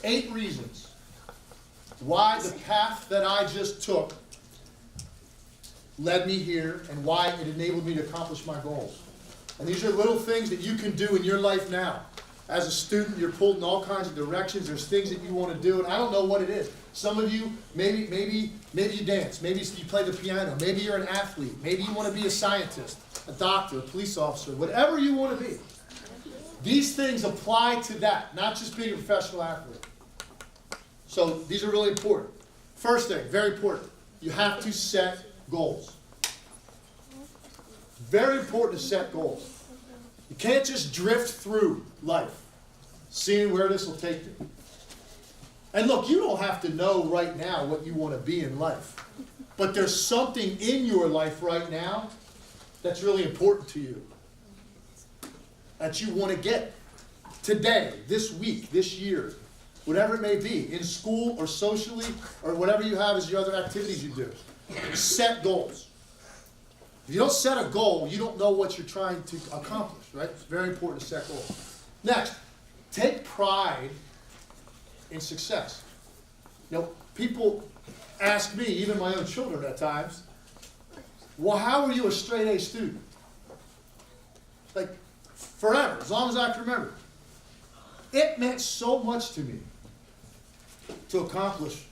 8 reasons why the path that I just took led me here and why it enabled me to accomplish my goals. And these are little things that you can do in your life now. As a student, you're pulled in all kinds of directions. There's things that you want to do, and I don't know what it is. Some of you, maybe you dance. Maybe you play the piano. Maybe you're an athlete. Maybe you want to be a scientist, a doctor, a police officer, whatever you want to be. These things apply to that, not just being a professional athlete. So these are really important. First thing, very important, you have to set goals. Very important to set goals. You can't just drift through life, seeing where this will take you. And look, you don't have to know right now what you want to be in life. But there's something in your life right now that's really important to you, that you want to get today, this week, this year, whatever it may be, in school or socially, or whatever you have as your other activities you do. Set goals. If you don't set a goal, you don't know what you're trying to accomplish, right? It's very important to set goals. Next, take pride in success. You know, people ask me, even my own children at times, well, how were you a straight A student? Like, forever, as long as I can remember. It meant so much to me to accomplish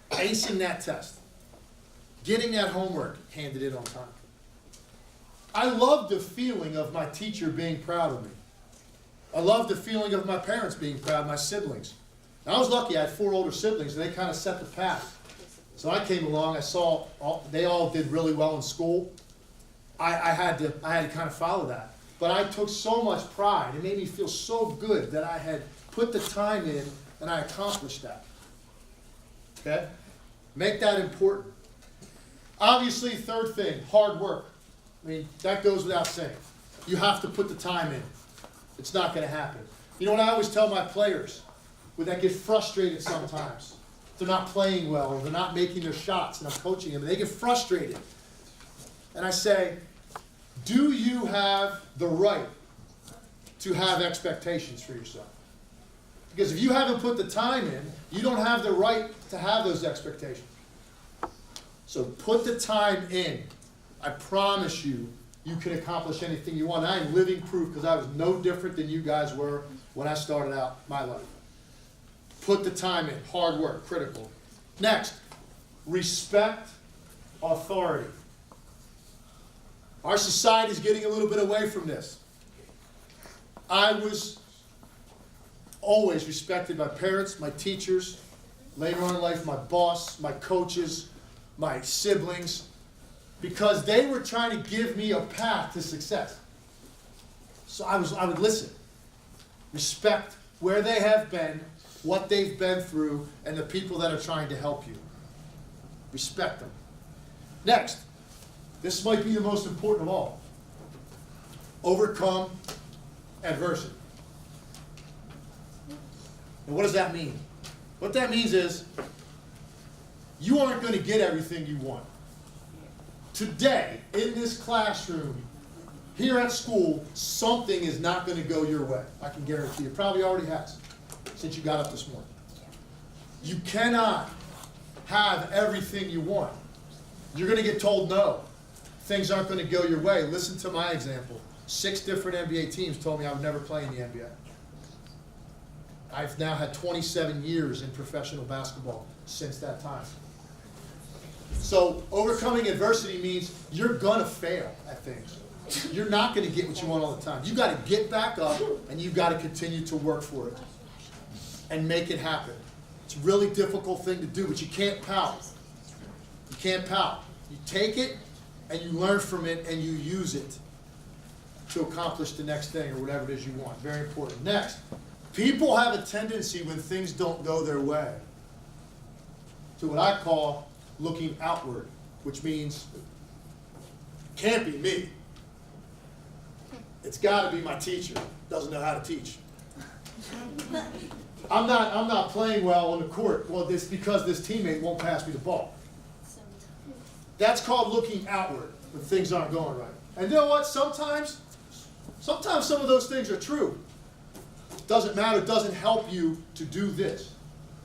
acing that test, getting that homework handed in on time. I loved the feeling of my teacher being proud of me. I loved the feeling of my parents being proud, my siblings. And I was lucky, I had 4 older siblings, and they kind of set the path. So I came along, I saw they all did really well in school. I had to kind of follow that. But I took so much pride, it made me feel so good that I had put the time in and I accomplished that. Okay? Make that important. Obviously, third thing, hard work. I mean, that goes without saying. You have to put the time in. It's not going to happen. You know what I always tell my players? When they get frustrated sometimes. They're not playing well, or they're not making their shots, and I'm coaching them, and they get frustrated. And I say, do you have the right to have expectations for yourself? Because if you haven't put the time in, you don't have the right to have those expectations. So put the time in. I promise you, you can accomplish anything you want. I am living proof because I was no different than you guys were when I started out my life. Put the time in. Hard work, critical. Next, respect authority. Our society is getting a little bit away from this. I was always respected by parents, my teachers, later on in life, my boss, my coaches, my siblings, because they were trying to give me a path to success. So I would listen. Respect where they have been, what they've been through, and the people that are trying to help you. Respect them. Next, this might be the most important of all. Overcome adversity. And what does that mean? What that means is, you aren't going to get everything you want. Today, in this classroom, here at school, something is not going to go your way. I can guarantee you. It probably already has, since you got up this morning. You cannot have everything you want. You're going to get told no. Things aren't going to go your way. Listen to my example. 6 different NBA teams told me I would never play in the NBA. I've now had 27 years in professional basketball since that time. So overcoming adversity means you're going to fail at things. You're not going to get what you want all the time. You've got to get back up, and you've got to continue to work for it and make it happen. It's a really difficult thing to do, but you can't pout. You can't pout. You take it, and you learn from it, and you use it to accomplish the next thing or whatever it is you want. Very important. Next, people have a tendency when things don't go their way to what I call looking outward, which means it can't be me. It's got to be my teacher. Doesn't know how to teach. I'm not playing well on the court. Well, it's because this teammate won't pass me the ball. That's called looking outward when things aren't going right. And you know what? Sometimes some of those things are true. Doesn't matter. It doesn't help you to do this.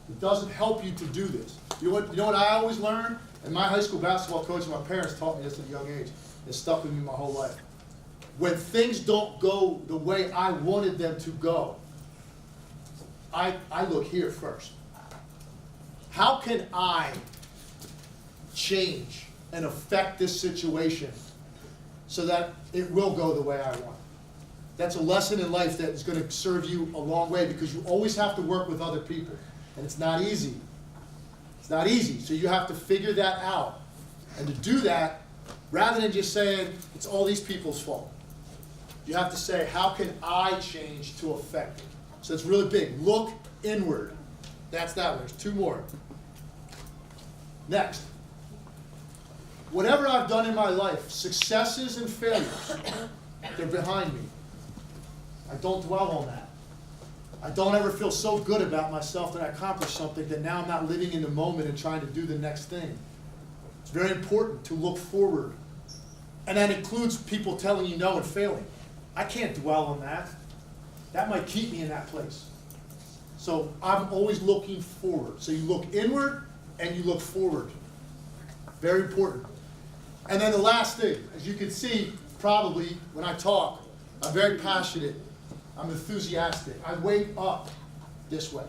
It doesn't help you to do this. You know what I always learned? And my high school basketball coach and my parents taught me this at a young age. It stuck with me my whole life. When things don't go the way I wanted them to go, I look here first. How can I change and affect this situation so that it will go the way I want? That's a lesson in life that is going to serve you a long way, because you always have to work with other people. And it's not easy. It's not easy. So you have to figure that out. And to do that, rather than just saying it's all these people's fault, you have to say, how can I change to affect it? So it's really big. Look inward. That's that one. There's two more. Next. Whatever I've done in my life, successes and failures, they're behind me. I don't dwell on that. I don't ever feel so good about myself that I accomplished something that now I'm not living in the moment and trying to do the next thing. It's very important to look forward. And that includes people telling you no and failing. I can't dwell on that. That might keep me in that place. So I'm always looking forward. So you look inward and you look forward. Very important. And then the last thing, as you can see, probably when I talk, I'm very passionate. I'm enthusiastic. I wake up this way.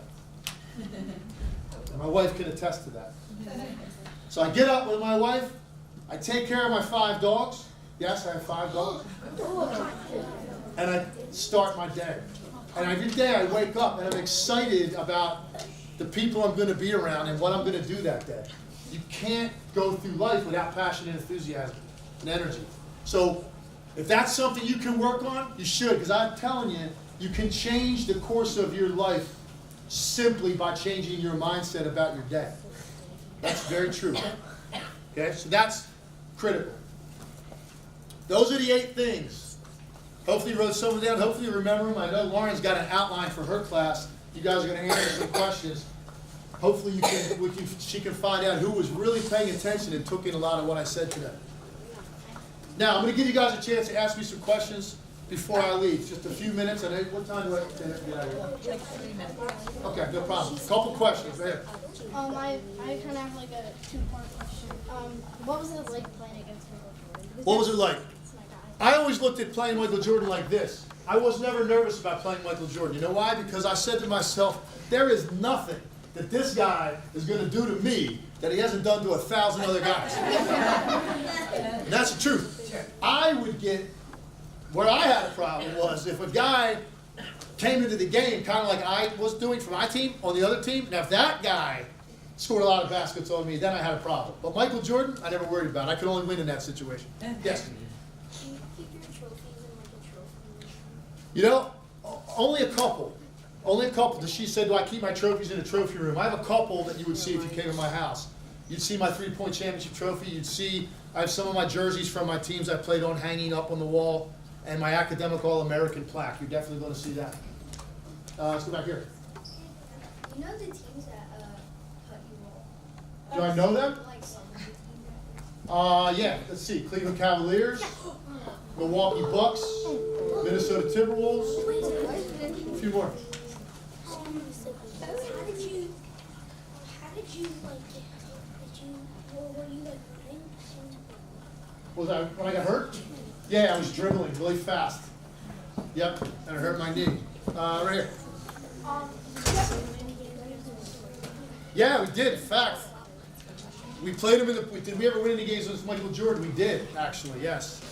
And my wife can attest to that. So I get up with my wife. I take care of my 5 dogs. Yes, I have 5 dogs. And I start my day. And every day I wake up and I'm excited about the people I'm going to be around and what I'm going to do that day. You can't go through life without passion and enthusiasm and energy. So if that's something you can work on, you should. Because I'm telling you, you can change the course of your life simply by changing your mindset about your day. That's very true. Okay, so that's critical. Those are the 8 things. Hopefully you wrote some of them down. Hopefully you remember them. I know Lauren's got an outline for her class. You guys are going to answer some questions. Hopefully she can find out who was really paying attention and took in a lot of what I said today. Now, I'm going to give you guys a chance to ask me some questions before I leave. Just a few minutes. I know, what time do I have to get out of here? Like 3 minutes. Okay, no problem. A couple questions. Go ahead. I kind of have like a 2-part question. What was it like playing against Michael Jordan? What was it like? It's my guy. I always looked at playing Michael Jordan like this. I was never nervous about playing Michael Jordan. You know why? Because I said to myself, there is nothing that this guy is going to do to me that he hasn't done to 1,000 other guys. And that's the truth. I would get, where I had a problem was if a guy came into the game kind of like I was doing for my team on the other team, and if that guy scored a lot of baskets on me, then I had a problem. But Michael Jordan, I never worried about. I could only win in that situation. Yes? Do you keep your trophies in like a trophy room? You know, only a couple. Only a couple. She said, do I keep my trophies in a trophy room? I have a couple that you would see if you came to my house. You'd see my 3-point championship trophy. You'd see, I have some of my jerseys from my teams I played on hanging up on the wall, and my academic All-American plaque. You're definitely going to see that. Let's go back here. You know the teams that cut you off? Do I know them? Like some of the teams. Yeah. Let's see. Cleveland Cavaliers, Milwaukee Bucks, Minnesota Timberwolves. A few more. Was I, when I got hurt? Yeah, I was dribbling really fast. Yep, and it hurt my knee. Right here. Yeah, we did. In fact, we played him in the. Did we ever win any games with Michael Jordan? We did, actually. Yes,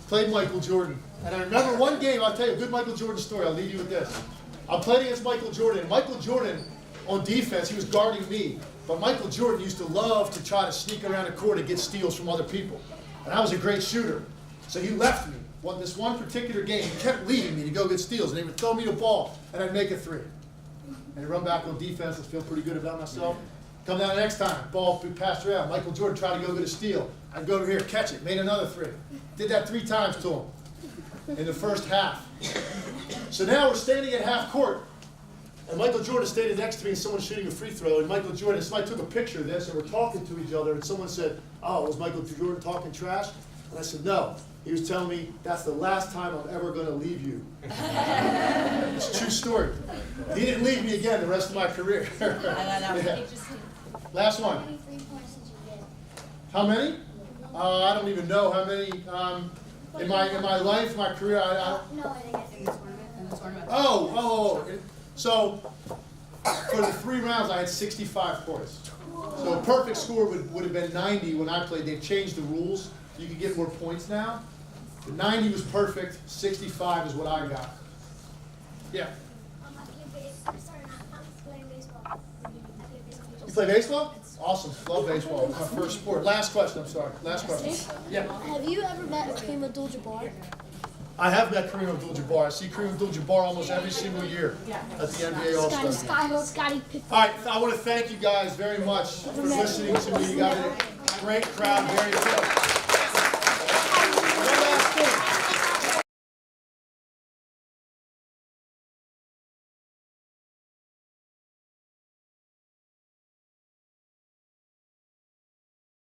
played Michael Jordan, and I remember one game. I'll tell you a good Michael Jordan story. I'll leave you with this. I played against Michael Jordan. And Michael Jordan, on defense, he was guarding me. But Michael Jordan used to love to try to sneak around the court and get steals from other people. And I was a great shooter. So he left me. This one particular game, he kept leading me to go get steals. And he would throw me the ball, and I'd make a 3. And I'd run back on defense and feel pretty good about myself. Come down the next time, ball passed around. Michael Jordan tried to go get a steal. I'd go over here, catch it, made another 3. Did that 3 times to him in the first half. So now we're standing at half court. And Michael Jordan standing next to me and someone's shooting a free throw. And Michael Jordan, somebody took a picture of this and we're talking to each other. And someone said, oh, was Michael Jordan talking trash? And I said, no. He was telling me, that's the last time I'm ever going to leave you. It's true. true story. He didn't leave me again the rest of my career. Yeah. Last one. How many 3-pointers did you get? How many? I don't even know how many. In my life, my career, I No, I think In the tournament. So for the 3 rounds, I had 65 points. So a perfect score would have been 90 when I played. They've changed the rules. You can get more points now. The 90 was perfect. 65 is what I got. Yeah. You play baseball? Awesome. Love baseball. It's my first sport. Last question. I'm sorry. Last question. Yeah. Have you ever met Kareem Abdul-Jabbar? I have met Kareem Abdul-Jabbar. I see Kareem Abdul-Jabbar almost every single year at the NBA All-Star. Scotty Pippen. All right, I want to thank you guys very much for listening to me. You got a great crowd, very good.